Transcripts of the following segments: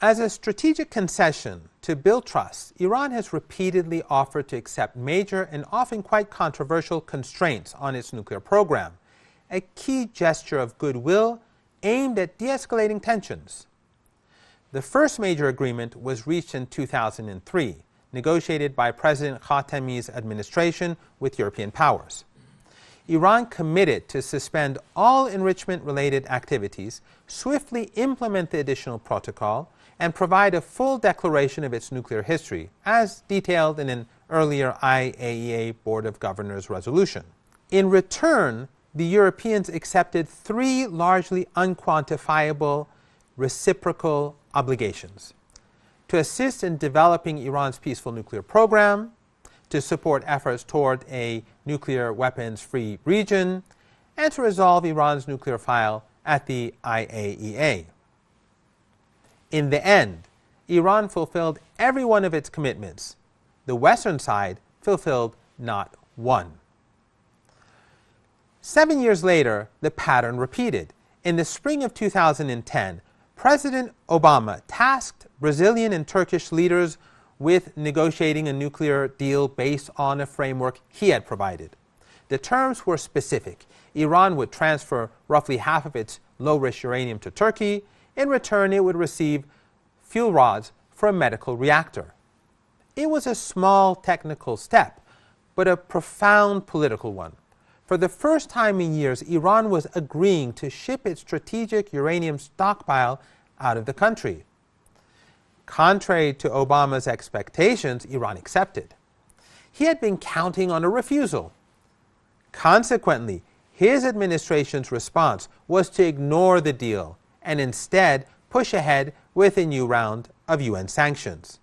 As a strategic concession to build trust, Iran has repeatedly offered to accept major and often quite controversial constraints on its nuclear program, a key gesture of goodwill aimed at de-escalating tensions. The first major agreement was reached in 2003, negotiated by President Khatami's administration with European powers. Iran committed to suspend all enrichment-related activities, swiftly implement the additional protocol, and provide a full declaration of its nuclear history, as detailed in an earlier IAEA Board of Governors resolution. In return, the Europeans accepted three largely unquantifiable reciprocal obligations: to assist in developing Iran's peaceful nuclear program, to support efforts toward a nuclear weapons-free region, and to resolve Iran's nuclear file at the IAEA. In the end, Iran fulfilled every one of its commitments. The Western side fulfilled not one. 7 years later, the pattern repeated. In the spring of 2010, President Obama tasked Brazilian and Turkish leaders with negotiating a nuclear deal based on a framework he had provided. The terms were specific. Iran would transfer roughly half of its low-risk uranium to Turkey. In return, it would receive fuel rods for a medical reactor. It was a small technical step, but a profound political one. For the first time in years, Iran was agreeing to ship its strategic uranium stockpile out of the country. Contrary to Obama's expectations, Iran accepted. He had been counting on a refusal. Consequently, his administration's response was to ignore the deal and instead push ahead with a new round of UN sanctions.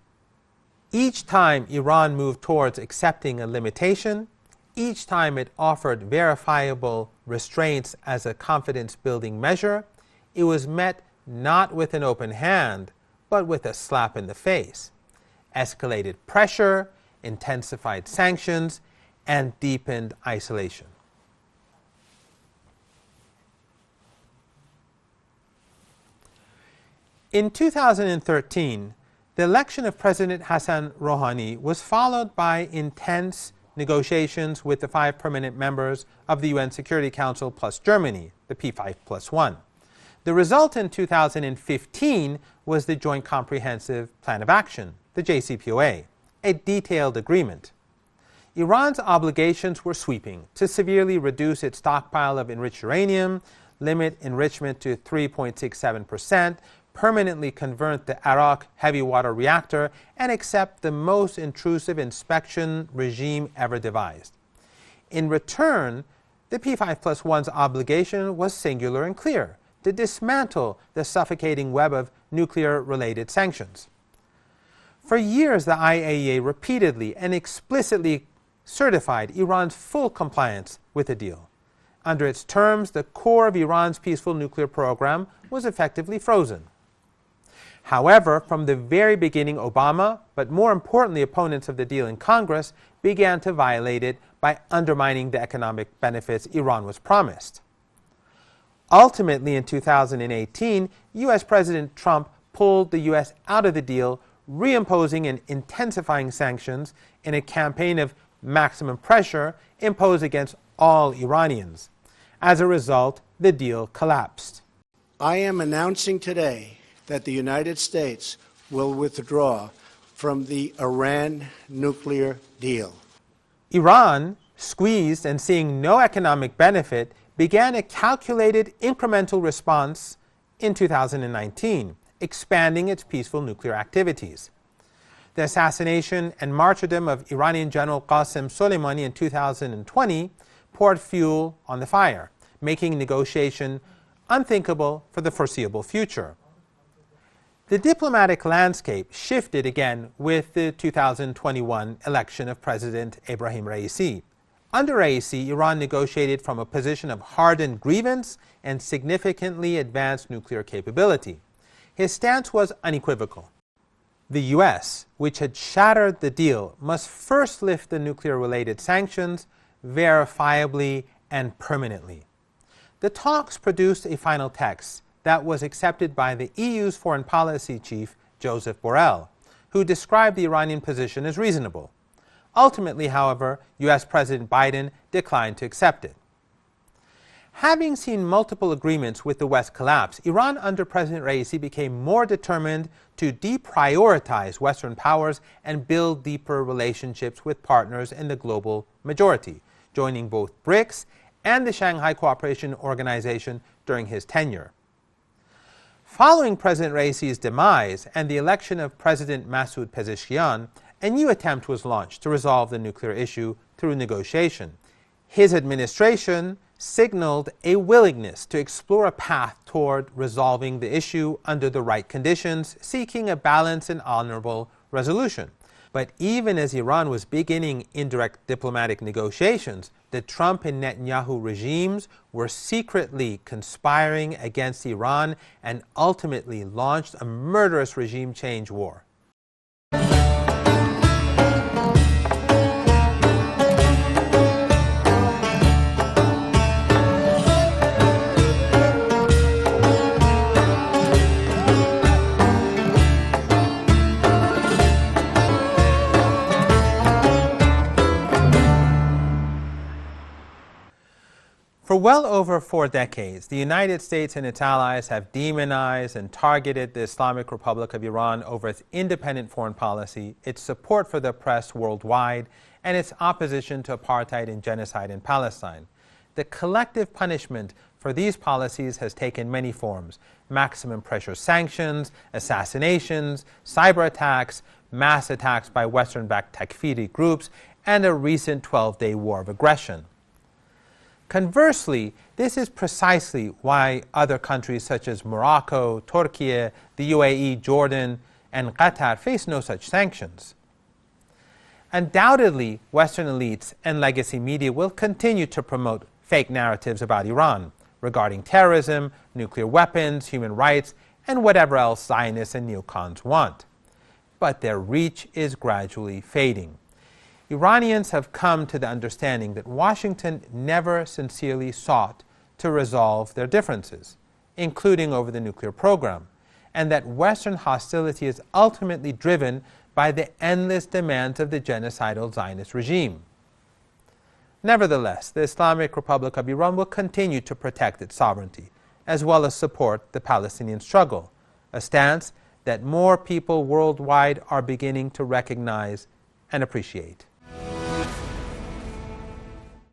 Each time Iran moved towards accepting a limitation, each time it offered verifiable restraints as a confidence-building measure, it was met not with an open hand, but with a slap in the face. Escalated pressure, intensified sanctions, and deepened isolation. In 2013, the election of President Hassan Rouhani was followed by intense negotiations with the 5 permanent members of the UN Security Council plus Germany, the P5+1. The result in 2015 was the Joint Comprehensive Plan of Action, the JCPOA, a detailed agreement. Iran's obligations were sweeping: to severely reduce its stockpile of enriched uranium, limit enrichment to 3.67%, permanently convert the Arak heavy water reactor, and accept the most intrusive inspection regime ever devised. In return, the P5+1's obligation was singular and clear: to dismantle the suffocating web of nuclear-related sanctions. For years, the IAEA repeatedly and explicitly certified Iran's full compliance with the deal. Under its terms, the core of Iran's peaceful nuclear program was effectively frozen. However, from the very beginning, Obama, but more importantly opponents of the deal in Congress, began to violate it by undermining the economic benefits Iran was promised. Ultimately, in 2018, U.S. President Trump pulled the U.S. out of the deal, reimposing and intensifying sanctions in a campaign of maximum pressure imposed against all Iranians. As a result, the deal collapsed. I am announcing today that the United States will withdraw from the Iran nuclear deal. Iran, squeezed and seeing no economic benefit, began a calculated incremental response in 2019, expanding its peaceful nuclear activities. The assassination and martyrdom of Iranian General Qasem Soleimani in 2020 poured fuel on the fire, making negotiation unthinkable for the foreseeable future. The diplomatic landscape shifted again with the 2021 election of President Ebrahim Raisi. Under Raisi, Iran negotiated from a position of hardened grievance and significantly advanced nuclear capability. His stance was unequivocal. The U.S., which had shattered the deal, must first lift the nuclear-related sanctions verifiably and permanently. The talks produced a final text that was accepted by the EU's foreign policy chief, Joseph Borrell, who described the Iranian position as reasonable. Ultimately, however, U.S. President Biden declined to accept it. Having seen multiple agreements with the West collapse, Iran under President Raisi became more determined to deprioritize Western powers and build deeper relationships with partners in the global majority, joining both BRICS and the Shanghai Cooperation Organization during his tenure. Following President Raisi's demise and the election of President Masoud Pezeshkian, a new attempt was launched to resolve the nuclear issue through negotiation. His administration signaled a willingness to explore a path toward resolving the issue under the right conditions, seeking a balanced and honorable resolution. But even as Iran was beginning indirect diplomatic negotiations, the Trump and Netanyahu regimes were secretly conspiring against Iran and ultimately launched a murderous regime change war. For well over 4 decades, the United States and its allies have demonized and targeted the Islamic Republic of Iran over its independent foreign policy, its support for the oppressed worldwide, and its opposition to apartheid and genocide in Palestine. The collective punishment for these policies has taken many forms: maximum pressure sanctions, assassinations, cyber attacks, mass attacks by Western-backed Takfiri groups, and a recent 12-day war of aggression. Conversely, this is precisely why other countries such as Morocco, Turkey, the UAE, Jordan, and Qatar face no such sanctions. Undoubtedly, Western elites and legacy media will continue to promote fake narratives about Iran regarding terrorism, nuclear weapons, human rights, and whatever else Zionists and neocons want. But their reach is gradually fading. Iranians have come to the understanding that Washington never sincerely sought to resolve their differences, including over the nuclear program, and that Western hostility is ultimately driven by the endless demands of the genocidal Zionist regime. Nevertheless, the Islamic Republic of Iran will continue to protect its sovereignty, as well as support the Palestinian struggle, a stance that more people worldwide are beginning to recognize and appreciate.